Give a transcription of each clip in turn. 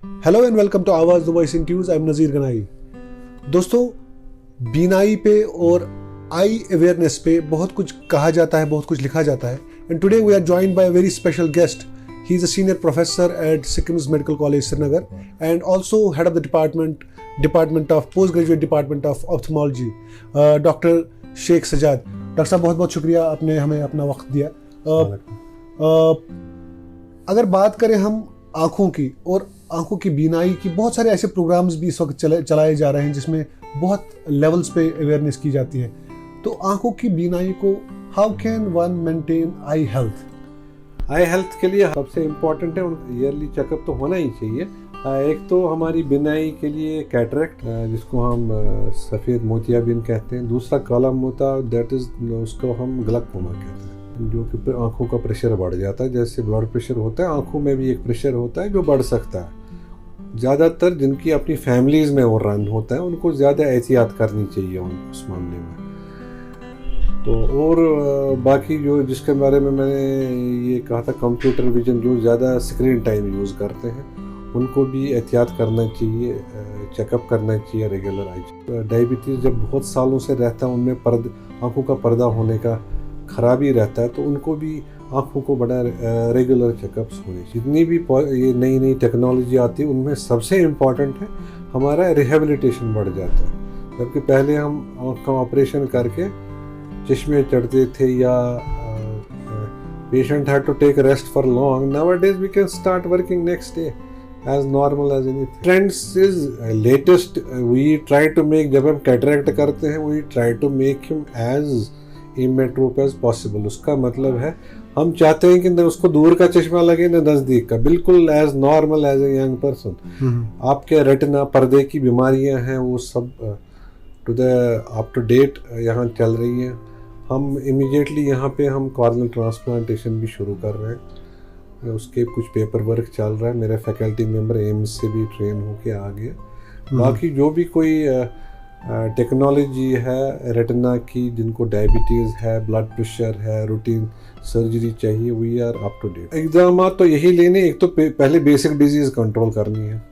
Hello and welcome to Awaaz the voice in ट्यूज। I am Nazir Ganai. दोस्तों, बीनाई पे और आई अवेयरनेस पे बहुत कुछ कहा जाता है, बहुत कुछ लिखा जाता है। And today we are joined by a very special guest. He is a senior professor at SKIMS medical college Srinagar and also head of the department of post graduate department of ophthalmology, doctor Sheikh Sajad. Doctor साहब, बहुत बहुत शुक्रिया, आपने हमें अपना वक्त दिया. अगर बात करें हम आँखों की और आँखों की बीनाई की, बहुत सारे ऐसे प्रोग्राम्स भी इस वक्त चलाए जा रहे हैं जिसमें बहुत लेवल्स पे अवेयरनेस की जाती है. तो आँखों की बीनाई को how can one maintain I health? I health के लिए सबसे इम्पोर्टेंट है ईयरली चेकअप तो होना ही चाहिए. एक तो हमारी बीनाई के लिए कैटरेक्ट, जिसको हम सफ़ेद मोतियाबिंद कहते हैं. दूसरा काला मोता, दैट इज़ उसको हम ग्लाइकोमा कहते हैं, जो कि आँखों का प्रेशर बढ़ जाता है. जैसे ब्लड प्रेशर होता है, आँखों में भी एक प्रेशर होता है जो बढ़ सकता है. ज़्यादातर जिनकी अपनी फैमिलीज़ में वो रन होता है उनको ज़्यादा एहतियात करनी चाहिए उस मामले में. तो और बाकी जो जिसके बारे में मैंने ये कहा था, कंप्यूटर विजन, जो ज़्यादा स्क्रीन टाइम यूज़ करते हैं उनको भी एहतियात करना चाहिए, चेकअप करना चाहिए रेगुलर. आई डायबिटीज़ जब बहुत सालों से रहता है, उनमें आँखों का पर्दा होने का खराबी रहता है, तो उनको भी आँखों को बड़ा रेगुलर चेकअप्स होने चाहिए. जितनी भी ये नई नई टेक्नोलॉजी आती है उनमें सबसे इम्पॉर्टेंट है हमारा रिहेबिलिटेशन बढ़ जाता है. जबकि पहले हम आँख का ऑपरेशन करके चश्मे चढ़ते थे या patient had to take rest for long. Nowadays we can start working next day as normal as anything. Trends is latest. We try to make, जब हम कैटरेक्ट करते हैं, we try to make him as immetrope as possible. उसका मतलब है हम चाहते हैं कि न उसको दूर का चश्मा लगे न नज़दीक का, बिल्कुल as normal as a young person. आपके रेटिना पर्दे की बीमारियां हैं वो सब up to date यहाँ चल रही हैं. हम इमीडिएटली यहाँ पे हम कॉर्नियल ट्रांसप्लांटेशन भी शुरू कर रहे हैं. उसके कुछ पेपर वर्क चल रहा है. मेरे फैकल्टी मेंबर एम्स से भी ट्रेन होके आ गया. बाकी जो भी कोई टेक्नोलॉजी है रेटिना की, जिनको डायबिटीज़ है, ब्लड प्रेशर है, रूटीन सर्जरी चाहिए, we are up to date. इक़दाम तो यही लेने, एक तो पहले बेसिक डिजीज़ कंट्रोल करनी है,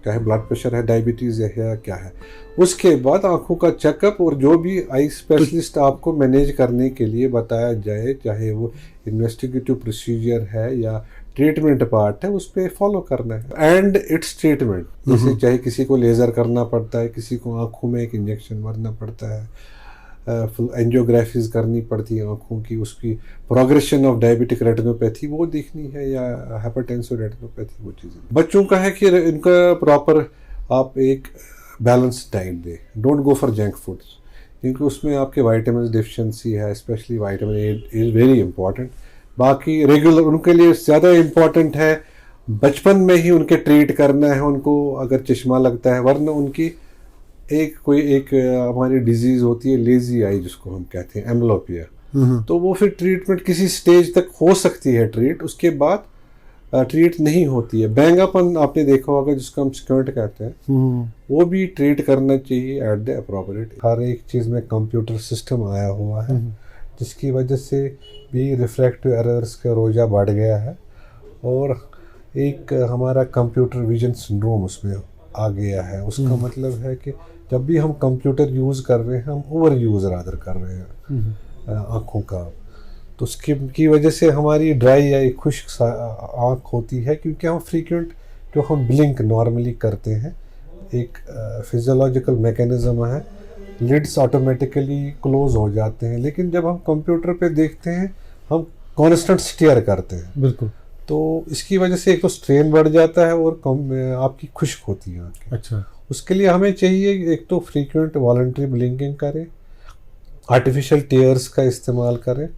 चाहे ब्लड प्रेशर है, डायबिटीज़ है, क्या है. उसके बाद आँखों का चेकअप और जो भी आई स्पेशलिस्ट आपको मैनेज करने के लिए बताया जाए, चाहे वो इन्वेस्टिगेटिव प्रोसीजर है या ट्रीटमेंट पार्ट है, उस पर फॉलो करना है. एंड इट्स ट्रीटमेंट, जैसे चाहे किसी को लेज़र करना पड़ता है, किसी को आँखों में एक इंजेक्शन मारना पड़ता है, एंजियोग्राफीज करनी पड़ती है आँखों की, उसकी प्रोग्रेशन ऑफ डायबिटिक रेटिनोपैथी वो देखनी है, या हाइपरटेंसिव रेटिनोपैथी, वो चीज़ें. बच्चों का है कि इनका प्रॉपर आप एक बैलेंस डाइट दें. Don't go for junk foods, क्योंकि उसमें आपके वाइटामिन डिफिशिएंसी है, specially vitamin A is very important. बाकी रेगुलर उनके लिए ज़्यादा इम्पॉर्टेंट है बचपन में ही उनके ट्रीट करना है उनको अगर चश्मा लगता है. वरना उनकी एक हमारी डिजीज़ होती है लेजी आई, जिसको हम कहते हैं एम्ब्लोपिया. तो वो फिर ट्रीटमेंट किसी स्टेज तक हो सकती है ट्रीट, उसके बाद ट्रीट नहीं होती है. बैंगापन आपने देखा होगा, जिसको हम स्क्वर्ट कहते हैं, वो भी ट्रीट करना चाहिए एट द अप्रोप्रिएट. हर एक चीज़ में कंप्यूटर सिस्टम आया हुआ है, जिसकी वजह से भी रिफ्रैक्टिव एरर्स का रोजा बढ़ गया है, और एक हमारा कंप्यूटर विजन सिंड्रोम उसमें आ गया है. उसका मतलब है कि जब भी हम कंप्यूटर यूज़ कर रहे हैं, हम ओवर यूज़ रादर कर रहे हैं आँखों का. तो उसकी की वजह से हमारी ड्राई या एक खुश्क आँख होती है, क्योंकि हम फ्रीक्वेंट जो हम ब्लिंक नॉर्मली करते हैं, एक फिजियोलॉजिकल मैकेनिज्म है, लिड्स ऑटोमेटिकली क्लोज हो जाते हैं. लेकिन जब हम कंप्यूटर पे देखते हैं, हम कॉन्स्टेंट स्टेयर करते हैं. बिल्कुल. तो इसकी वजह से एक तो स्ट्रेन बढ़ जाता है और आपकी खुश्क होती है आँखें. अच्छा. उसके लिए हमें चाहिए एक तो फ्रीक्वेंट वॉलंटरी ब्लिंकिंग करें, आर्टिफिशियल टीयर्स का इस्तेमाल करें,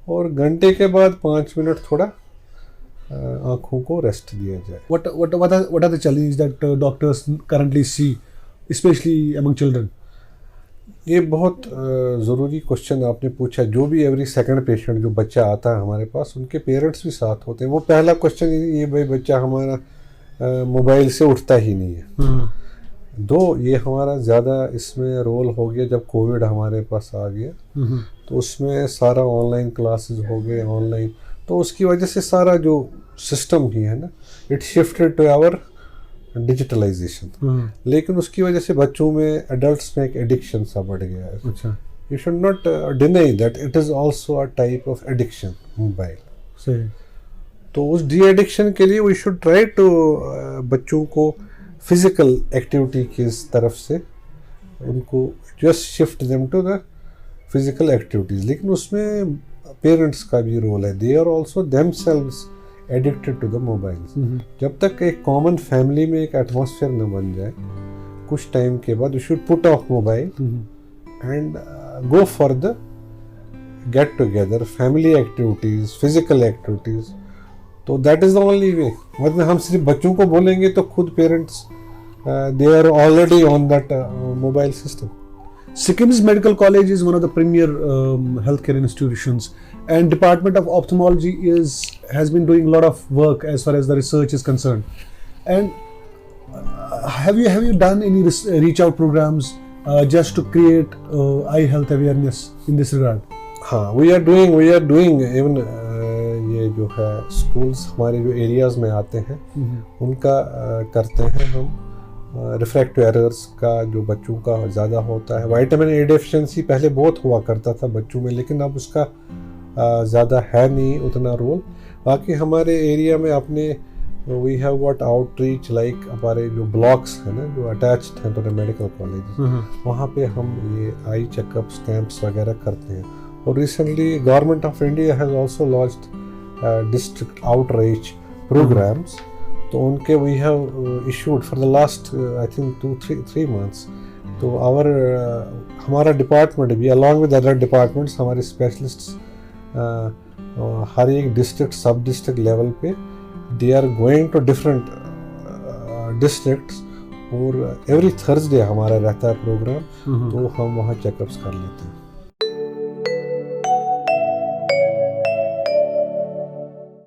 और घंटे के बाद 5 मिनट थोड़ा आँखों को रेस्ट दिया जाए. What are the challenges that doctors currently see, especially among children? ये बहुत ज़रूरी क्वेश्चन आपने पूछा. जो भी एवरी सेकंड पेशेंट जो बच्चा आता है हमारे पास, उनके पेरेंट्स भी साथ होते हैं. वो पहला क्वेश्चन ये, भाई बच्चा हमारा मोबाइल से उठता ही नहीं है. दो ये हमारा ज़्यादा इसमें रोल हो गया जब कोविड हमारे पास आ गया, तो उसमें सारा ऑनलाइन क्लासेस हो गए ऑनलाइन. तो उसकी वजह से सारा जो सिस्टम ही है ना, it shifted to our digitalization, लेकिन उसकी वजह से बच्चों में, एडल्ट्स में एक एडिक्शन सा बढ़ गया है. अच्छा, you should not deny that it is also a type of addiction, mobile. सही. तो उस डी एडिक्शन के लिए वी शुड ट्राई टू बच्चों को फिजिकल एक्टिविटी की तरफ से उनको just shift them to the physical activities. लेकिन उसमें पेरेंट्स का भी रोल है. They are also themselves addicted to the mobiles. जब तक एक कॉमन फैमिली में एक एटमॉस्फेयर न बन जाए, कुछ टाइम के बाद you should put off mobile and go for the get together, family activities, physical activities. तो that is the only way. मतलब हम सिर्फ बच्चों को बोलेंगे तो खुद parents they are already on that mobile system. Sikkim's Medical College is one of the premier healthcare institutions, and Department of Ophthalmology has been doing a lot of work as far as the research is concerned. And have you done any reach out programs just to create eye health awareness in this regard? हाँ, we are doing even ये जो है schools हमारे जो areas में आते हैं उनका करते हैं हम. रिफ्रैक्टिव एरर्स का जो बच्चों का ज़्यादा होता है, विटामिन ए डेफिशिएंसी पहले बहुत हुआ करता था बच्चों में, लेकिन अब उसका ज़्यादा है नहीं उतना रोल. बाकी हमारे एरिया में अपने we have got outreach, like हमारे जो ब्लॉक्स हैं ना जो अटैच्ड हैं टू द मेडिकल कॉलेज, वहाँ पे हम ये आई चेकअप्स कैंप्स वगैरह करते हैं. और recently government of India has also launched district outreach programs. तो उनके we have issued for the last I think 2-3 months. तो हमारा डिपार्टमेंट भी अलॉन्ग विद अदर डिपार्टमेंट्स, हमारे स्पेशलिस्ट्स हर एक डिस्ट्रिक्ट, सब डिस्ट्रिक्ट लेवल पे they are going to different districts. और एवरी थर्सडे हमारा रहता है प्रोग्राम, तो हम वहाँ चेकअप्स कर लेते हैं.